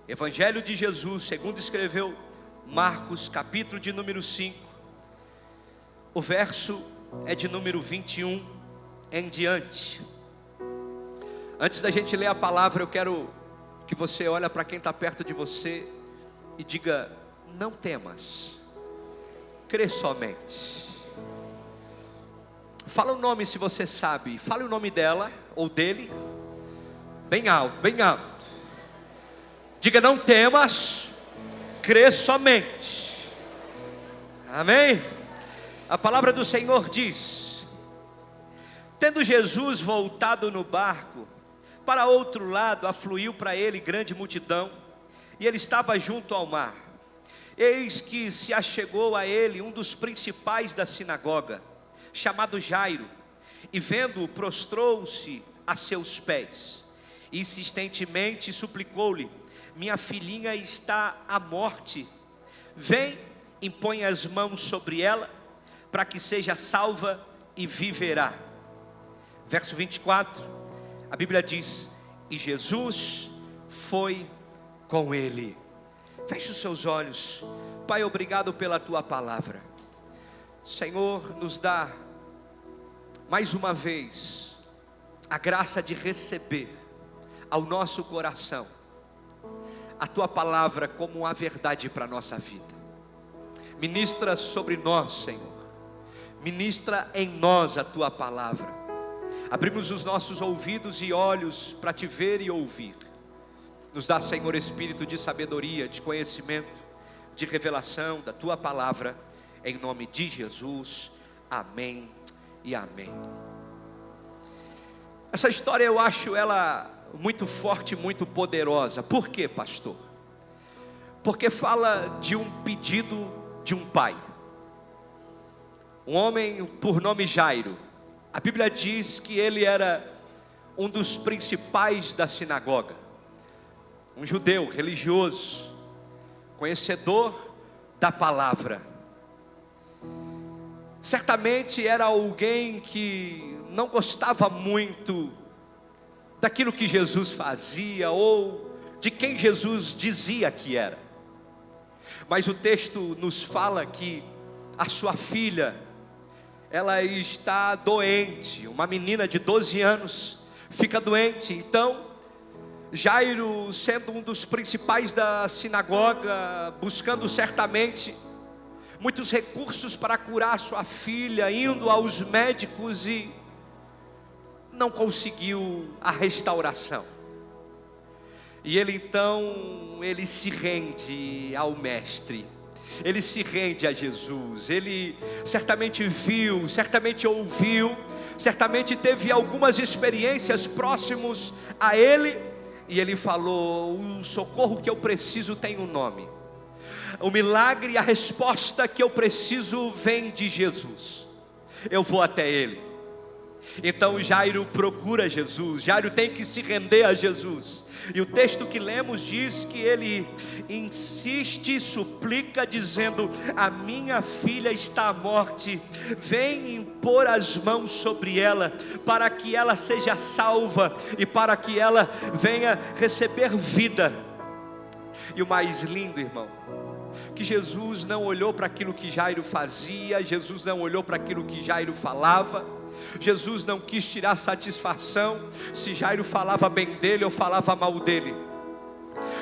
Evangelho de Jesus, segundo escreveu Marcos, capítulo de número 5. O verso é de número 21 em diante. Antes da gente ler a palavra, eu quero que você olhe para quem está perto de você e diga: não temas, crê somente. Fala o nome se você sabe. Fala o nome dela ou dele, bem alto, bem alto. Diga: não temas, crê somente. Amém? A palavra do Senhor diz: tendo Jesus voltado no barco para outro lado, afluiu para ele grande multidão, e ele estava junto ao mar. Eis que se achegou a ele um dos principais da sinagoga, chamado Jairo, e vendo-o, prostrou-se a seus pés, e insistentemente suplicou-lhe: minha filhinha está à morte, vem, impõe as mãos sobre ela, para que seja salva e viverá. Verso 24, a Bíblia diz: e Jesus foi com ele. Feche os seus olhos. Pai, obrigado pela tua palavra. Senhor, nos dá mais uma vez a graça de receber ao nosso coração a tua palavra como a verdade para a nossa vida. Ministra sobre nós, Senhor. Ministra em nós a tua palavra. Abrimos os nossos ouvidos e olhos para te ver e ouvir. Nos dá, Senhor, espírito de sabedoria, de conhecimento, de revelação da tua palavra, em nome de Jesus. Amém e amém. Essa história eu acho ela muito forte, muito poderosa. Por quê, pastor? Porque fala de um pedido de um pai. Um homem por nome Jairo. A Bíblia diz que ele era um dos principais da sinagoga, um judeu religioso, conhecedor da palavra. Certamente era alguém que não gostava muito daquilo que Jesus fazia ou de quem Jesus dizia que era. Mas o texto nos fala que a sua filha, ela está doente. Uma menina de 12 anos fica doente. Então Jairo, sendo um dos principais da sinagoga, buscando certamente muitos recursos para curar sua filha, indo aos médicos, e não conseguiu a restauração. E ele então, ele se rende ao mestre. Ele se rende a Jesus. Ele certamente viu, certamente ouviu, certamente teve algumas experiências próximos a ele, e ele falou: o socorro que eu preciso tem um nome. O milagre e a resposta que eu preciso vem de Jesus. Eu vou até ele. Então Jairo procura Jesus. Jairo tem que se render a Jesus. E o texto que lemos diz que ele insiste, suplica, dizendo: a minha filha está à morte, vem impor as mãos sobre ela, para que ela seja salva e para que ela venha receber vida. E o mais lindo, irmão, que Jesus não olhou para aquilo que Jairo fazia, Jesus não olhou para aquilo que Jairo falava. Jesus não quis tirar satisfação se Jairo falava bem dele ou falava mal dele.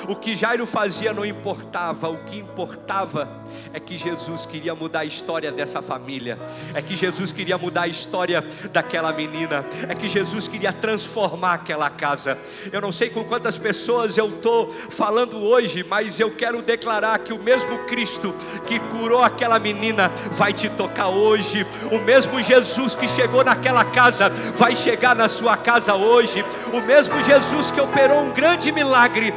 O que Jairo fazia não importava. O que importava é que Jesus queria mudar a história dessa família. É que Jesus queria mudar a história daquela menina. É que Jesus queria transformar aquela casa. Eu não sei com quantas pessoas eu estou falando hoje, mas eu quero declarar que o mesmo Cristo que curou aquela menina vai te tocar hoje. O mesmo Jesus que chegou naquela casa vai chegar na sua casa hoje. O mesmo Jesus que operou um grande milagre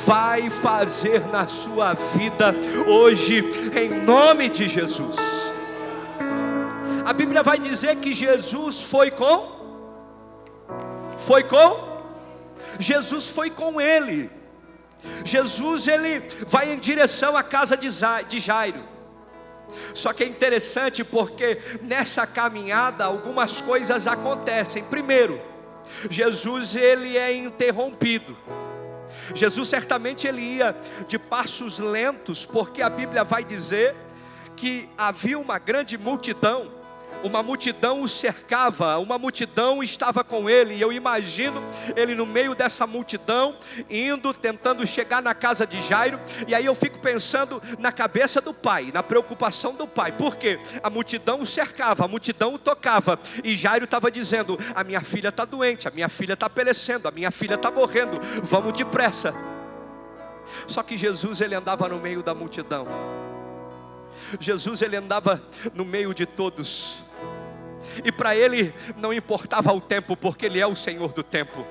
vai fazer na sua vida hoje, em nome de Jesus. A Bíblia vai dizer que Jesus Jesus foi com ele. Jesus, ele vai em direção à casa de Jairo. Só que é interessante porque nessa caminhada algumas coisas acontecem. Primeiro, Jesus, ele é interrompido. Jesus certamente ele ia de passos lentos, porque a Bíblia vai dizer que havia uma grande multidão. Uma multidão o cercava, uma multidão estava com ele, e eu imagino ele no meio dessa multidão, indo, tentando chegar na casa de Jairo, e aí eu fico pensando na cabeça do pai, na preocupação do pai, porque a multidão o cercava, a multidão o tocava, e Jairo estava dizendo: a minha filha está doente, a minha filha está perecendo, a minha filha está morrendo, vamos depressa. Só que Jesus ele andava no meio da multidão, Jesus ele andava no meio de todos, e para ele não importava o tempo, porque ele é o Senhor do tempo.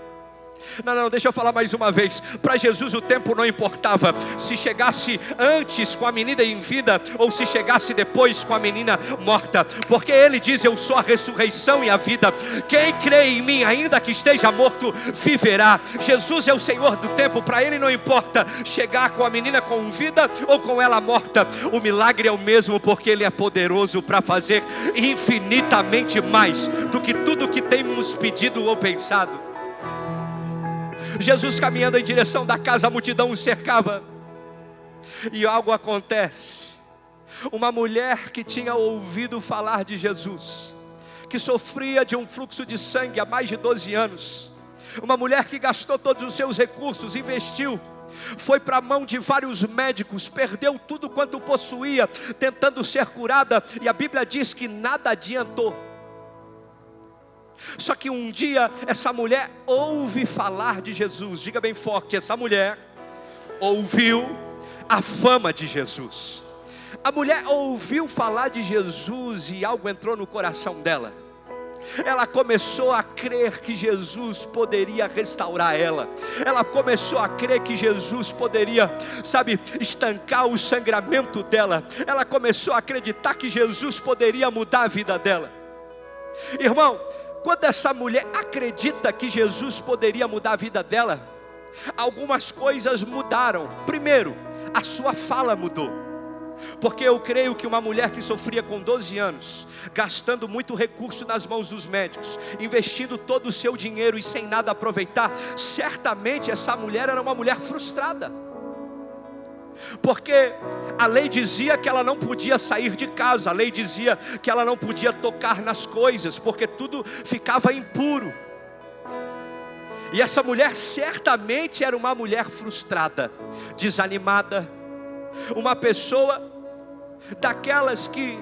Não, deixa eu falar mais uma vez. Para Jesus o tempo não importava, se chegasse antes com a menina em vida, ou se chegasse depois com a menina morta, porque ele diz: eu sou a ressurreição e a vida, quem crê em mim, ainda que esteja morto, viverá. Jesus é o Senhor do tempo, para ele não importa chegar com a menina com vida ou com ela morta, o milagre é o mesmo, porque ele é poderoso para fazer infinitamente mais do que tudo que temos pedido ou pensado. Jesus caminhando em direção da casa, a multidão o cercava, e algo acontece. Uma mulher que tinha ouvido falar de Jesus, que sofria de um fluxo de sangue há mais de 12 anos, uma mulher que gastou todos os seus recursos, investiu, foi para a mão de vários médicos, perdeu tudo quanto possuía, tentando ser curada, e a Bíblia diz que nada adiantou. Só que um dia essa mulher ouve falar de Jesus. Diga bem forte: essa mulher ouviu a fama de Jesus. A mulher ouviu falar de Jesus e algo entrou no coração dela. Ela começou a crer que Jesus poderia restaurar ela. Ela começou a crer que Jesus poderia, estancar o sangramento dela. Ela começou a acreditar que Jesus poderia mudar a vida dela. Irmão, quando essa mulher acredita que Jesus poderia mudar a vida dela, algumas coisas mudaram. Primeiro, a sua fala mudou. Porque eu creio que uma mulher que sofria com 12 anos, gastando muito recurso nas mãos dos médicos, investindo todo o seu dinheiro e sem nada aproveitar, certamente essa mulher era uma mulher frustrada. Porque a lei dizia que ela não podia sair de casa, a lei dizia que ela não podia tocar nas coisas, porque tudo ficava impuro. E essa mulher certamente era uma mulher frustrada, desanimada, uma pessoa daquelas que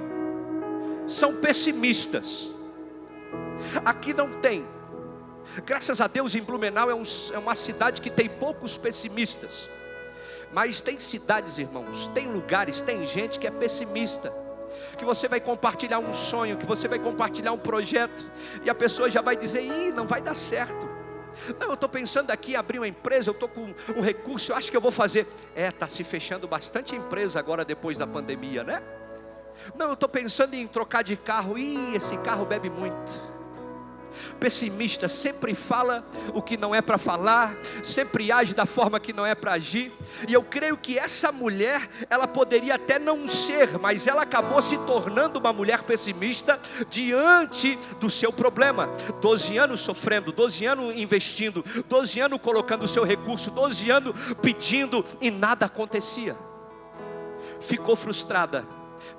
são pessimistas. Aqui não tem, graças a Deus, em Blumenau é uma cidade que tem poucos pessimistas. Mas tem cidades, irmãos, tem lugares, tem gente que é pessimista, que você vai compartilhar um sonho, que você vai compartilhar um projeto, e a pessoa já vai dizer: não vai dar certo. Não, eu estou pensando aqui em abrir uma empresa, eu estou com um recurso, eu acho que eu vou fazer. Está se fechando bastante empresa agora depois da pandemia, né? Não, eu estou pensando em trocar de carro, esse carro bebe muito. Pessimista sempre fala o que não é para falar, sempre age da forma que não é para agir. E eu creio que essa mulher, ela poderia até não ser, mas ela acabou se tornando uma mulher pessimista diante do seu problema. 12 anos sofrendo, 12 anos investindo, 12 anos colocando o seu recurso, 12 anos pedindo e nada acontecia. Ficou frustrada,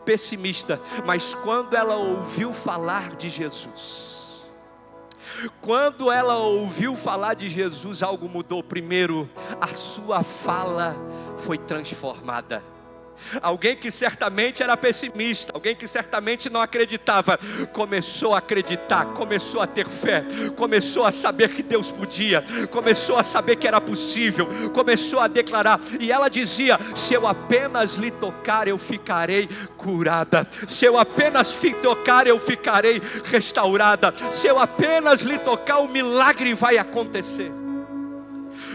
pessimista. Mas quando ela ouviu falar de Jesus, quando ela ouviu falar de Jesus, algo mudou. Primeiro, a sua fala foi transformada. Alguém que certamente era pessimista, alguém que certamente não acreditava, começou a acreditar, começou a ter fé, começou a saber que Deus podia, começou a saber que era possível, começou a declarar. E ela dizia: se eu apenas lhe tocar, eu ficarei curada. Se eu apenas lhe tocar, eu ficarei restaurada. Se eu apenas lhe tocar, o milagre vai acontecer.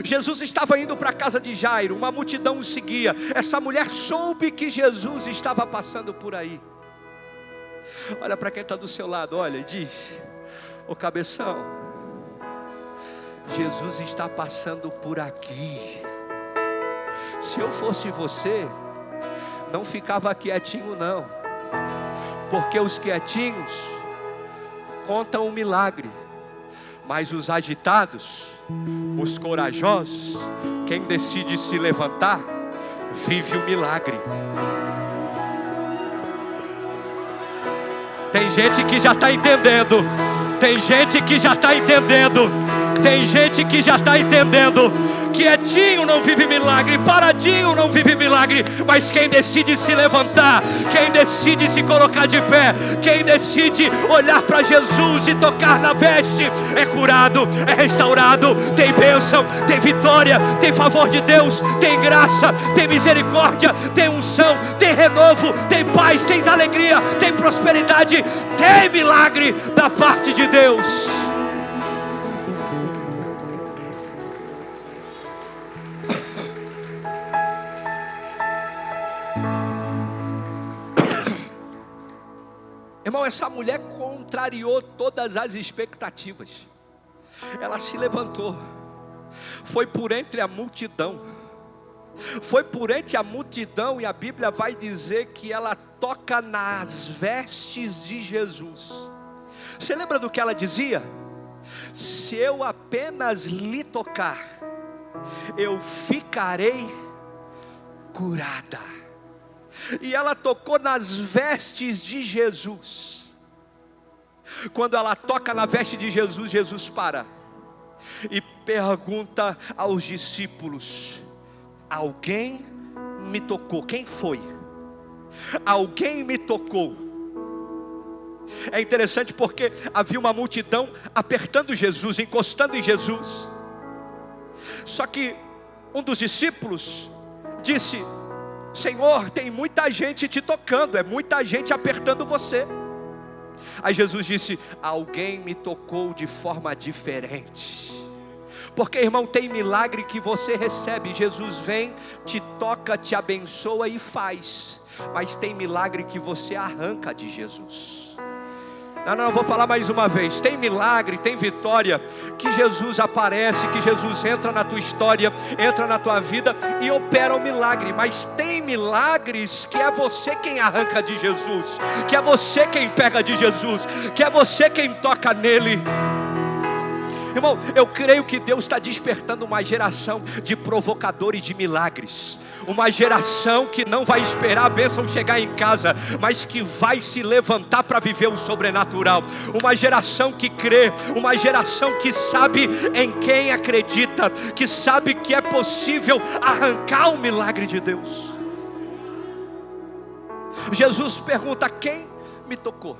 Jesus estava indo para a casa de Jairo, uma multidão o seguia. Essa mulher soube que Jesus estava passando por aí. Olha para quem está do seu lado, olha e diz: ô cabeção, Jesus está passando por aqui. Se eu fosse você, não ficava quietinho não, porque os quietinhos contam o milagre, Mas os agitados, os corajosos, quem decide se levantar, vive o milagre. Tem gente que já está entendendo. Tem gente que já está entendendo. Tem gente que já está entendendo. Quietinho não vive milagre, paradinho não vive milagre. Mas quem decide se levantar, quem decide se colocar de pé, quem decide olhar para Jesus e tocar na veste, é curado, é restaurado, tem bênção, tem vitória, tem favor de Deus, tem graça, tem misericórdia, tem unção, tem renovo, tem paz, tem alegria, tem prosperidade, tem milagre da parte de Deus. Irmão, essa mulher contrariou todas as expectativas. Ela se levantou, foi por entre a multidão. Foi por entre a multidão, e a Bíblia vai dizer que ela toca nas vestes de Jesus. Você lembra do que ela dizia? Se eu apenas lhe tocar, eu ficarei curada. E ela tocou nas vestes de Jesus. Quando ela toca na veste de Jesus, Jesus para e pergunta aos discípulos: alguém me tocou? Quem foi? Alguém me tocou. É interessante porque havia uma multidão apertando Jesus, encostando em Jesus. Só que um dos discípulos disse: Senhor, tem muita gente te tocando, é muita gente apertando você. Aí Jesus disse: alguém me tocou de forma diferente. Porque, irmão, tem milagre que você recebe. Jesus vem, te toca, te abençoa e faz. Mas tem milagre que você arranca de Jesus. Não, vou falar mais uma vez. Tem milagre, tem vitória que Jesus aparece, que Jesus entra na tua história, entra na tua vida e opera o milagre. Mas tem milagres que é você quem arranca de Jesus, que é você quem pega de Jesus, que é você quem toca nele. Irmão, eu creio que Deus está despertando uma geração de provocadores de milagres. Uma geração que não vai esperar a bênção chegar em casa, mas que vai se levantar para viver o sobrenatural. Uma geração que crê, uma geração que sabe em quem acredita, que sabe que é possível arrancar o milagre de Deus. Jesus pergunta: quem me tocou?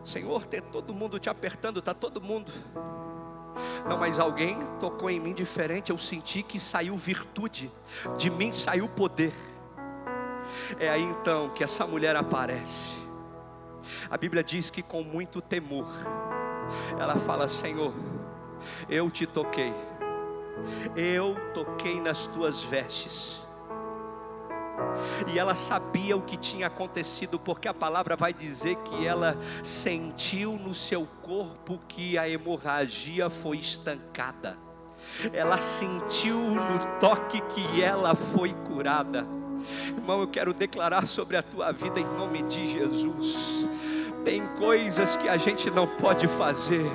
Senhor, tem todo mundo te apertando, está todo mundo. Não, mas alguém tocou em mim diferente. Eu senti que saiu virtude, de mim saiu poder. É aí então que essa mulher aparece. A Bíblia diz que com muito temor ela fala: Senhor, eu te toquei, eu toquei nas tuas vestes. E ela sabia o que tinha acontecido, porque a palavra vai dizer que ela sentiu no seu corpo que a hemorragia foi estancada. Ela sentiu no toque que ela foi curada. Irmão, eu quero declarar sobre a tua vida em nome de Jesus. Tem coisas que a gente não pode fazer,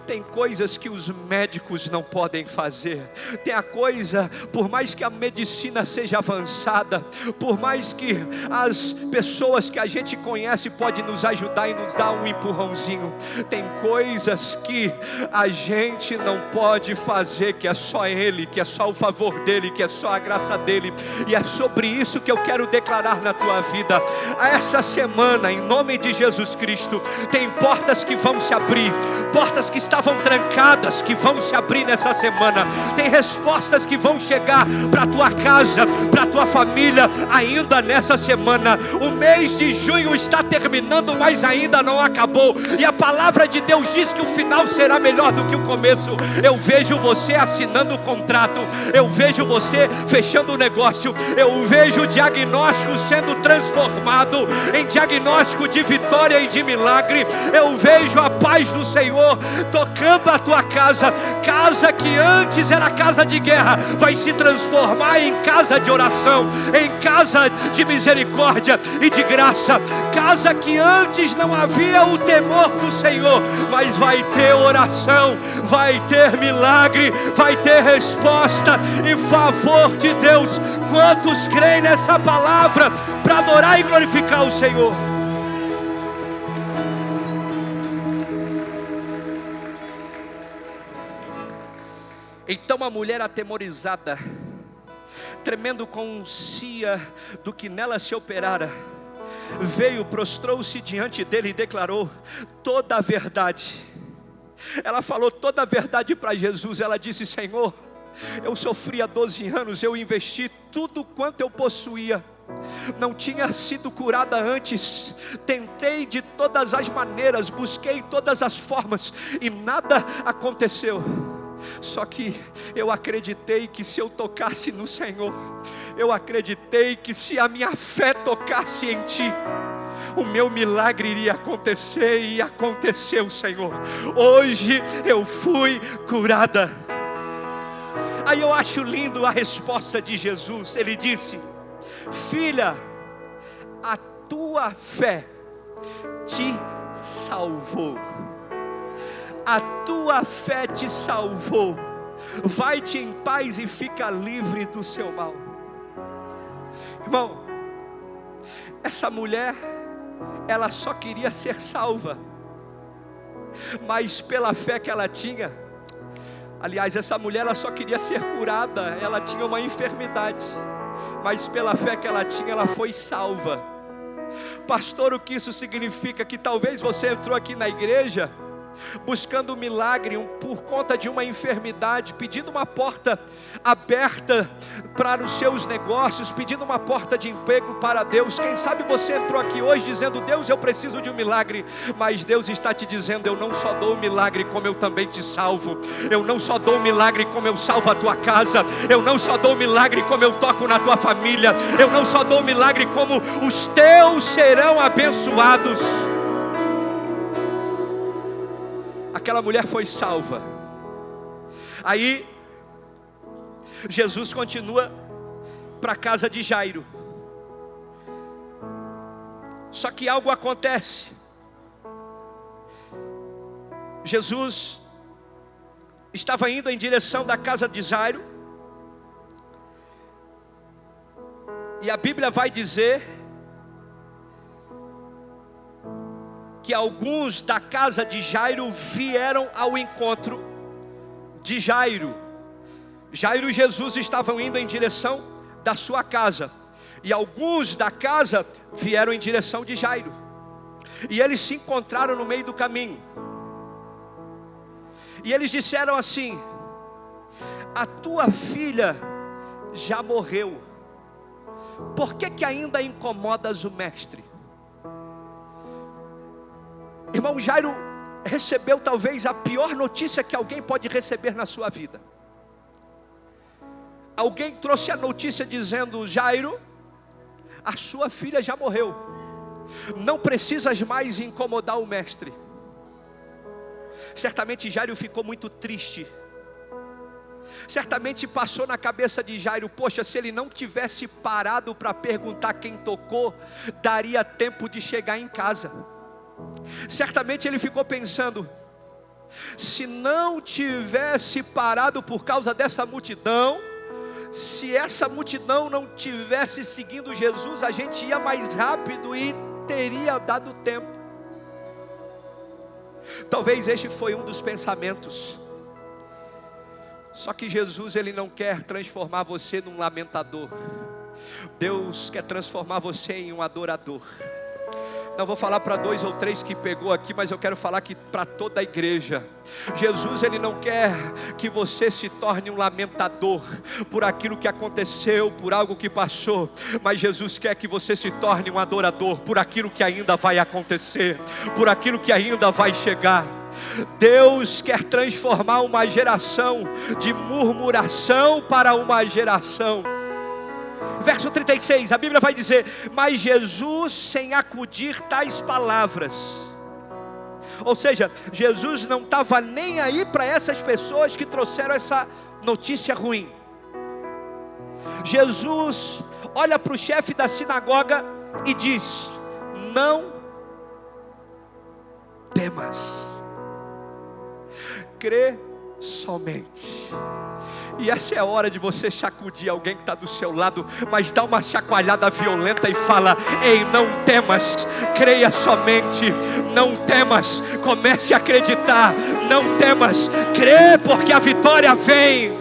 tem coisas que os médicos não podem fazer, tem a coisa, por mais que a medicina seja avançada, por mais que as pessoas que a gente conhece podem nos ajudar e nos dar um empurrãozinho, tem coisas que a gente não pode fazer, que é só Ele, que é só o favor dEle, que é só a graça dEle. E é sobre isso que eu quero declarar na tua vida. Essa semana, em nome de Jesus Cristo, tem portas que vão se abrir, portas que estavam trancadas que vão se abrir nessa semana. Tem respostas que vão chegar para a tua casa, para a tua família ainda nessa semana. O mês de junho está terminando, mas ainda não acabou. E a palavra de Deus diz que o final será melhor do que o começo. Eu vejo você assinando o contrato, eu vejo você fechando o negócio, eu vejo o diagnóstico sendo transformado em diagnóstico de vitória e de milagre. Eu vejo a paz do Senhor tocando a tua casa. Casa que antes era casa de guerra vai se transformar em casa de oração, em casa de misericórdia e de graça. Casa que antes não havia o temor do Senhor, mas vai ter oração, vai ter milagre, vai ter resposta e favor de Deus. Quantos creem nessa palavra para adorar e glorificar o Senhor? Então a mulher atemorizada, tremendo conscia do que nela se operara, veio, prostrou-se diante dele e declarou toda a verdade. Ela falou toda a verdade para Jesus. Ela disse: Senhor, eu sofri há 12 anos, eu investi tudo quanto eu possuía, não tinha sido curada antes, tentei de todas as maneiras, busquei todas as formas e nada aconteceu. Só que eu acreditei que se eu tocasse no Senhor, eu acreditei que se a minha fé tocasse em Ti, o meu milagre iria acontecer, e aconteceu, Senhor. Hoje eu fui curada. Aí eu acho lindo a resposta de Jesus. Ele disse: filha, a tua fé te salvou. A tua fé te salvou. Vai-te em paz e fica livre do seu mal. Irmão, essa mulher, ela só queria ser salva, mas pela fé que ela tinha, aliás, essa mulher, ela só queria ser curada. Ela tinha uma enfermidade, mas pela fé que ela tinha, ela foi salva. Pastor, o que isso significa? Que talvez você entrou aqui na igreja buscando um milagre por conta de uma enfermidade, pedindo uma porta aberta para os seus negócios, pedindo uma porta de emprego para Deus. Quem sabe você entrou aqui hoje dizendo: Deus, eu preciso de um milagre. Mas Deus está te dizendo: eu não só dou o milagre, como eu também te salvo. Eu não só dou o milagre, como eu salvo a tua casa. Eu não só dou o milagre, como eu toco na tua família. Eu não só dou o milagre, como os teus serão abençoados. Aquela mulher foi salva. Aí Jesus continua para a casa de Jairo. Só que algo acontece. Jesus estava indo em direção da casa de Jairo, e a Bíblia vai dizer que alguns da casa de Jairo vieram ao encontro de Jairo. Jairo e Jesus estavam indo em direção da sua casa, e alguns da casa vieram em direção de Jairo, e eles se encontraram no meio do caminho, e eles disseram assim: a tua filha já morreu, por que ainda incomodas o mestre? Irmão, Jairo recebeu talvez a pior notícia que alguém pode receber na sua vida. Alguém trouxe a notícia dizendo: Jairo, a sua filha já morreu, não precisas mais incomodar o mestre. Certamente Jairo ficou muito triste. Certamente passou na cabeça de Jairo: poxa, se ele não tivesse parado para perguntar quem tocou, daria tempo de chegar em casa. Certamente ele ficou pensando: se não tivesse parado por causa dessa multidão, se essa multidão não tivesse seguindo Jesus, a gente ia mais rápido e teria dado tempo. Talvez este foi um dos pensamentos. Só que Jesus, ele não quer transformar você num lamentador. Deus quer transformar você em um adorador. Não vou falar para 2 ou 3 que pegou aqui, mas eu quero falar aqui para toda a igreja. Jesus, ele não quer que você se torne um lamentador por aquilo que aconteceu, por algo que passou, mas Jesus quer que você se torne um adorador por aquilo que ainda vai acontecer, por aquilo que ainda vai chegar. Deus quer transformar uma geração de murmuração para uma geração. Verso 36, a Bíblia vai dizer: mas Jesus, sem acudir tais palavras, Ou seja, Jesus não estava nem aí para essas pessoas que trouxeram essa notícia ruim. Jesus olha para o chefe da sinagoga e diz: não temas, crê somente. E essa é a hora de você sacudir alguém que está do seu lado, mas dá uma chacoalhada violenta e fala: ei, não temas, creia somente. Não temas, comece a acreditar. Não temas, crê, porque a vitória vem.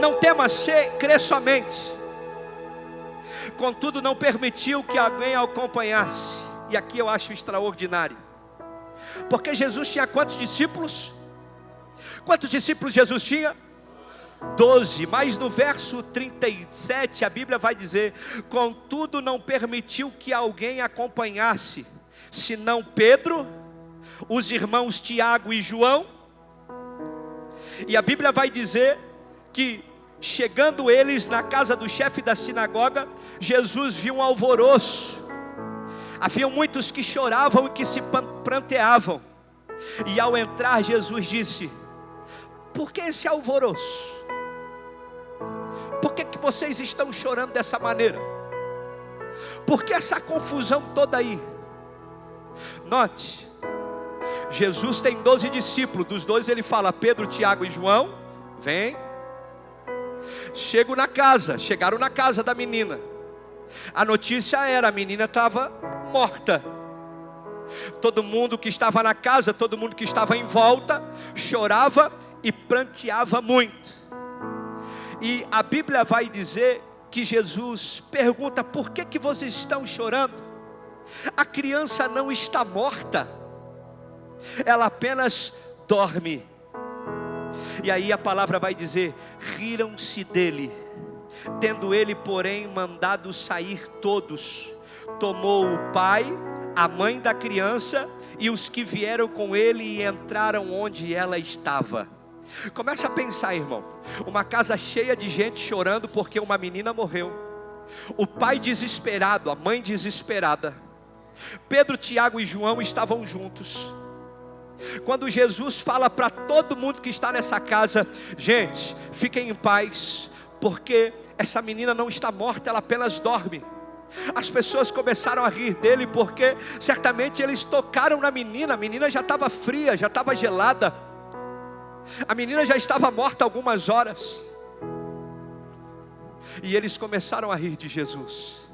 Não temas, crê somente. Contudo, não permitiu que alguém a acompanhasse. E aqui eu acho extraordinário, porque Jesus tinha quantos discípulos? Quantos discípulos Jesus tinha? 12, mas no verso 37 a Bíblia vai dizer: contudo não permitiu que alguém acompanhasse, senão Pedro, os irmãos Tiago e João. E a Bíblia vai dizer que, chegando eles na casa do chefe da sinagoga, Jesus viu um alvoroço. Havia muitos que choravam e que se pranteavam. E ao entrar, Jesus disse: por que esse alvoroço? Por que vocês estão chorando dessa maneira? Por que essa confusão toda aí? Note, Jesus tem 12 discípulos. Dos 12 ele fala: Pedro, Tiago e João, vem. Chegaram na casa da menina. A notícia era: a menina estava morta. Todo mundo que estava na casa, todo mundo que estava em volta, chorava e pranteava muito. E a Bíblia vai dizer que Jesus pergunta: por que vocês estão chorando? A criança não está morta, ela apenas dorme. E aí a palavra vai dizer: riram-se dele. Tendo ele, porém, mandado sair todos, tomou o pai, a mãe da criança e os que vieram com ele e entraram onde ela estava. Começa a pensar, irmão, uma casa cheia de gente chorando porque uma menina morreu, o pai desesperado, a mãe desesperada. Pedro, Tiago e João estavam juntos. Quando Jesus fala para todo mundo que está nessa casa: gente, fiquem em paz, porque essa menina não está morta, ela apenas dorme. As pessoas começaram a rir dele, porque certamente eles tocaram na menina. A menina já estava fria, já estava gelada. A menina já estava morta há algumas horas. E eles começaram a rir de Jesus.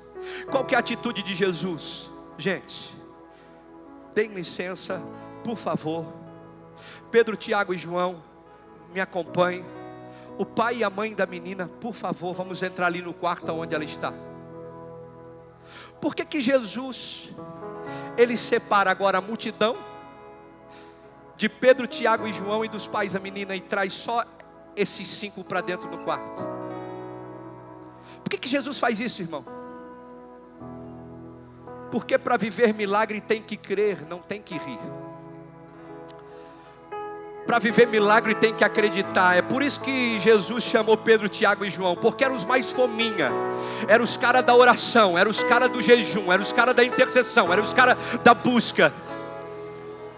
Qual que é a atitude de Jesus? Gente, deem licença, por favor. Pedro, Tiago e João, me acompanhem. O pai e a mãe da menina, por favor, vamos entrar ali no quarto onde ela está. Por que Jesus, ele separa agora a multidão de Pedro, Tiago e João e dos pais da menina, e traz só esses 5 para dentro do quarto? Por que Jesus faz isso, irmão? Porque para viver milagre tem que crer, não tem que rir. Para viver milagre tem que acreditar. É por isso que Jesus chamou Pedro, Tiago e João, porque eram os mais fominha, eram os caras da oração, eram os caras do jejum, eram os caras da intercessão, eram os caras da busca.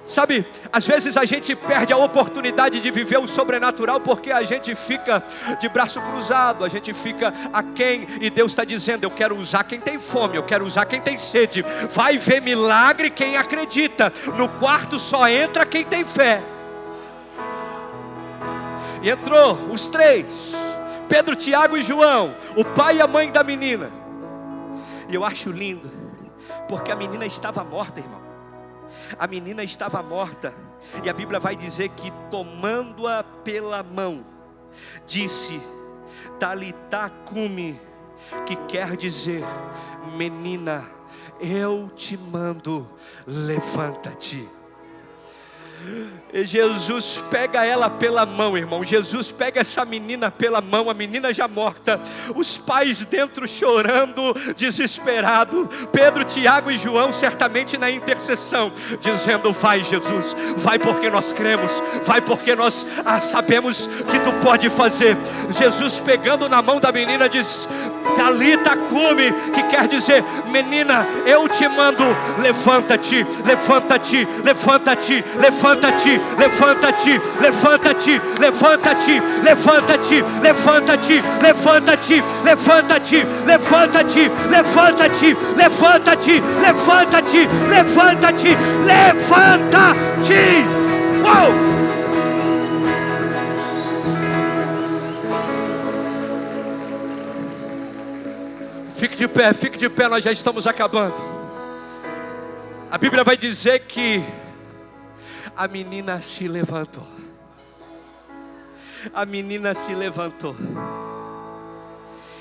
Sabe, às vezes a gente perde a oportunidade de viver o sobrenatural porque a gente fica de braço cruzado, a gente fica aquém, e Deus está dizendo: eu quero usar quem tem fome, eu quero usar quem tem sede. Vai ver milagre quem acredita. No quarto só entra quem tem fé. E entrou os 3, Pedro, Tiago e João, o pai e a mãe da menina. E eu acho lindo, porque a menina estava morta, irmão. A menina estava morta. E a Bíblia vai dizer que, tomando-a pela mão, disse: Talitá cumi, que quer dizer: menina, eu te mando, levanta-te. E Jesus pega ela pela mão, irmão. Jesus pega essa menina pela mão, a menina já morta, os pais dentro chorando, desesperado. Pedro, Tiago e João certamente na intercessão, dizendo: vai Jesus, vai porque nós cremos, vai porque nós sabemos que tu pode fazer. Jesus pegando na mão da menina diz: Talita cumi, que quer dizer: menina, eu te mando, levanta-te, levanta-te, levanta-te, levanta-te, levanta-te, levanta-te, levanta-te, levanta-te, levanta-te, levanta-te, levanta-te, levanta-te, levanta-te, levanta-te, levanta-te, levanta-te, levanta-te. Uou! Fique de pé, nós já estamos acabando. A Bíblia vai dizer que a menina se levantou. A menina se levantou.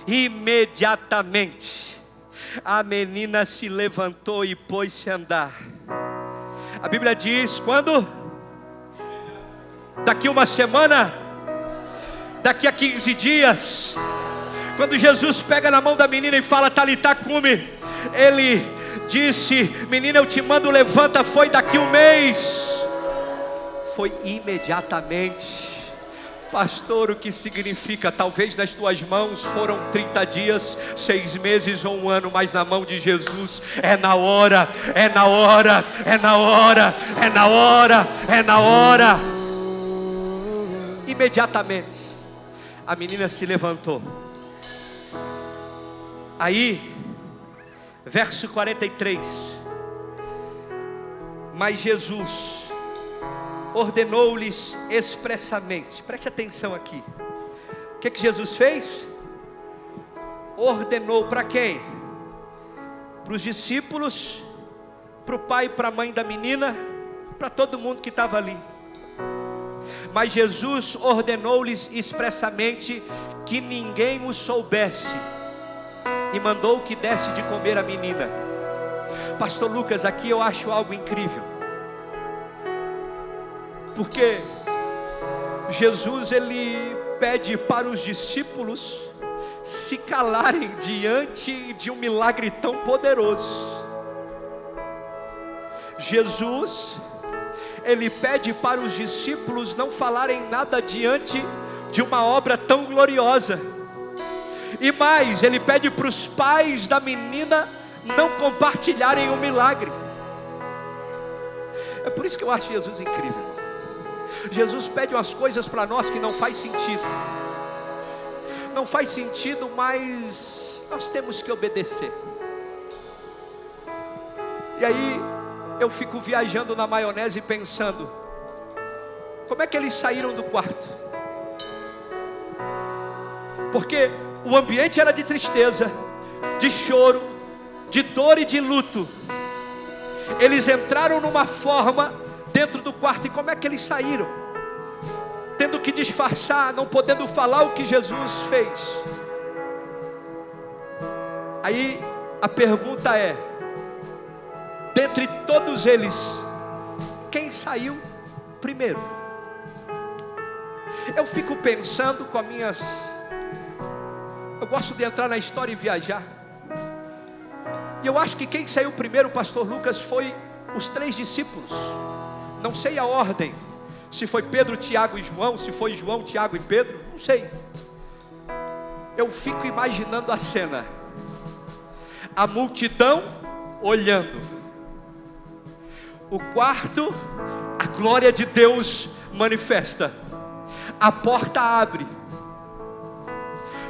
Imediatamente, a menina se levantou e pôs-se a andar. A Bíblia diz: quando? Daqui uma semana? Daqui a 15 dias? Quando Jesus pega na mão da menina e fala: Talita cumi, ele disse: menina, eu te mando, levanta. Foi daqui um mês. Foi imediatamente. Pastor, o que significa? Talvez nas tuas mãos foram 30 dias, 6 meses ou um ano, mas na mão de Jesus é na hora, é na hora, é na hora, é na hora, é na hora. Imediatamente a menina se levantou. Aí, verso 43. Mas Jesus ordenou-lhes expressamente. Preste atenção aqui. O que Jesus fez? Ordenou para quem? Para os discípulos, para o pai e para a mãe da menina, para todo mundo que estava ali. Mas Jesus ordenou-lhes expressamente que ninguém o soubesse, e mandou que desse de comer a menina. Pastor Lucas, aqui eu acho algo incrível, porque Jesus, ele pede para os discípulos se calarem diante de um milagre tão poderoso. Jesus, ele pede para os discípulos não falarem nada diante de uma obra tão gloriosa. E mais, ele pede para os pais da menina não compartilharem o milagre. É por isso que eu acho Jesus incrível. Jesus pede umas coisas para nós que não faz sentido. Não faz sentido, mas nós temos que obedecer. E aí eu fico viajando na maionese pensando: como é que eles saíram do quarto? Porque o ambiente era de tristeza, de choro, de dor e de luto. Eles entraram numa forma dentro do quarto. E como é que eles saíram? Tendo que disfarçar, não podendo falar o que Jesus fez. Aí a pergunta é: dentre todos eles, quem saiu primeiro? Eu fico pensando com as minhas... Eu gosto de entrar na história e viajar. E eu acho que quem saiu primeiro, pastor Lucas, foi os 3 discípulos. Não sei a ordem, se foi Pedro, Tiago e João, se foi João, Tiago e Pedro, não sei. Eu fico imaginando a cena. A multidão olhando. O quarto, a glória de Deus manifesta. A porta abre.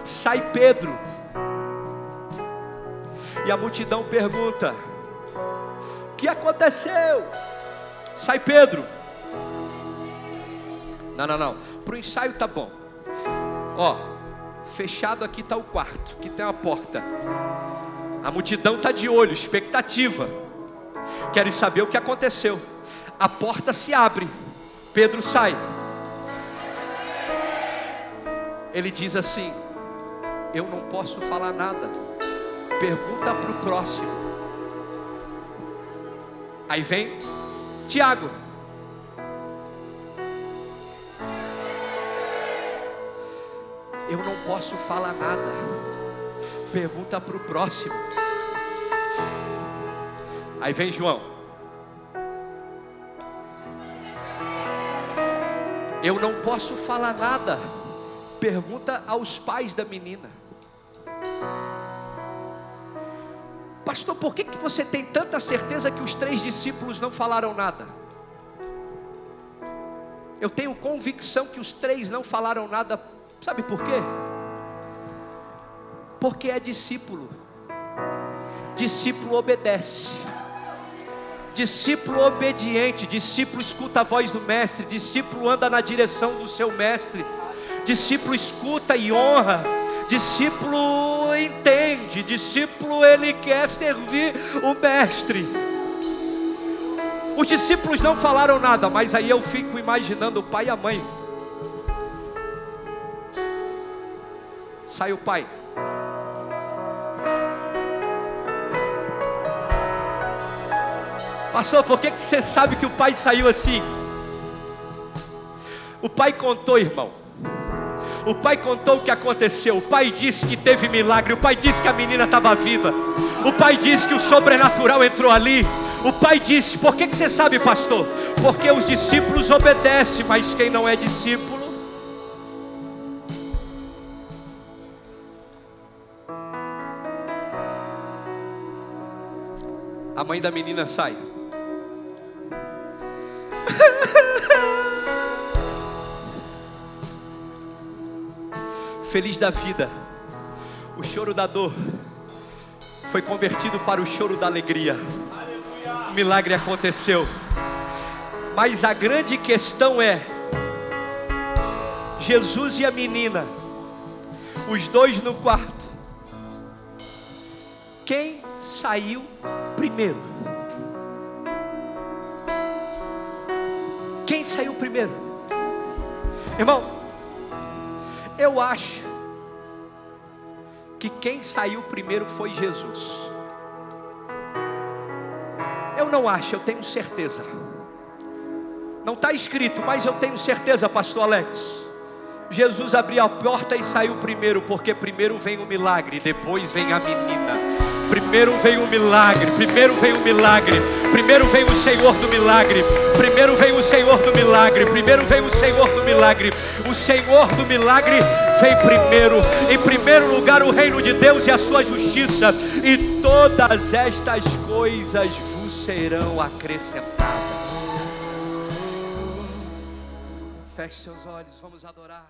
Sai Pedro. E a multidão pergunta: o que aconteceu? Sai Pedro. Não, para o ensaio tá bom. Ó, fechado aqui está o quarto, aqui tem uma porta. A multidão está de olho, expectativa. Querem saber o que aconteceu. A porta se abre, Pedro sai. Ele diz assim: eu não posso falar nada, pergunta para o próximo. Aí vem Tiago. Eu não posso falar nada, pergunta para o próximo. Aí vem João. Eu não posso falar nada, pergunta aos pais da menina. Pastor, por que você tem tanta certeza que os 3 discípulos não falaram nada? Eu tenho convicção que os 3 não falaram nada. Sabe por quê? Porque é discípulo. Discípulo obedece. Discípulo obediente. Discípulo escuta a voz do mestre. Discípulo anda na direção do seu mestre. Discípulo escuta e honra. Discípulo entende. Discípulo, ele quer servir o mestre. Os discípulos não falaram nada, mas aí eu fico imaginando o pai e a mãe. Sai o pai. Pastor, por que você sabe que o pai saiu assim? O pai contou, irmão. O pai contou o que aconteceu. O pai disse que teve milagre. O pai disse que a menina estava viva. O pai disse que o sobrenatural entrou ali. O pai disse, por que você sabe, pastor? Porque os discípulos obedecem, mas quem não é discípulo? A mãe da menina sai. Feliz da vida. O choro da dor foi convertido para o choro da alegria. O milagre aconteceu. Mas a grande questão é: Jesus e a menina, os dois no quarto, quem saiu primeiro? Quem saiu primeiro? Irmão, eu acho que quem saiu primeiro foi Jesus. Eu não acho, eu tenho certeza. Não está escrito, mas eu tenho certeza, pastor Alex. Jesus abriu a porta e saiu primeiro, porque primeiro vem o milagre, depois vem a menina. Primeiro vem o milagre, primeiro vem o milagre, primeiro vem o Senhor do milagre, primeiro vem o Senhor do milagre, primeiro vem o Senhor do milagre. O Senhor do milagre vem primeiro. Em primeiro lugar o reino de Deus e a sua justiça, e todas estas coisas vos serão acrescentadas. Feche seus olhos, vamos adorar.